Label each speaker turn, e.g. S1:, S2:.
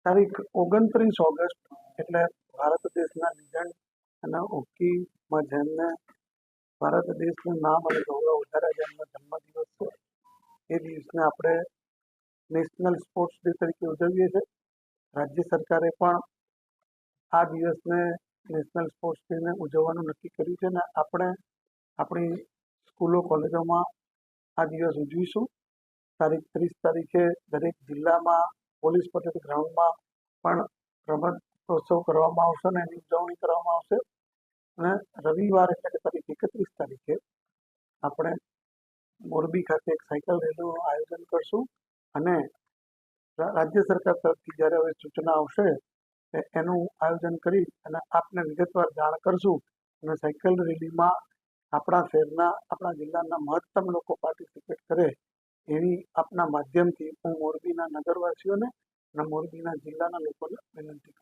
S1: તારીખ 29 ઓગસ્ટ એટલે ભારત દેશના લીજેન્ડ અને હોકીમાં જેમને ભારત દેશનું નામ અને ગૌરવ વધાર્યા છે એમનો જન્મદિવસ છે. એ દિવસને આપણે નેશનલ સ્પોર્ટ્સ ડે તરીકે ઉજવીએ છીએ. રાજ્ય સરકારે પણ આ દિવસને નેશનલ સ્પોર્ટ્સ ડેને ઉજવવાનું નક્કી કર્યું છે અને આપણે આપણી સ્કૂલો કોલેજોમાં આ દિવસ ઉજવીશું. તારીખ 30 તારીખે દરેક જિલ્લામાં પોલીસ પરેડ ગ્રાઉન્ડમાં પણ રમતોત્સવ કરવામાં આવશે અને એની ઉજવણી કરવામાં આવશે. અને રવિવાર એટલે કે તારીખ 31 તારીખે આપણે મોરબી ખાતે એક સાયકલ રેલીનું આયોજન કરશું અને રાજ્ય સરકાર તરફથી જ્યારે હવે સૂચના આવશે એનું આયોજન કરી અને આપને વિગતવાર જાણ કરશું. અને સાયકલ રેલીમાં આપણા શહેરના આપણા જિલ્લાના મહત્તમ લોકો પાર્ટિસિપેટ કરે એવી આપના માધ્યમથી હું મોરબીના નગરવાસીઓને અને મોરબીના જિલ્લાના લોકોને વિનંતી કરું.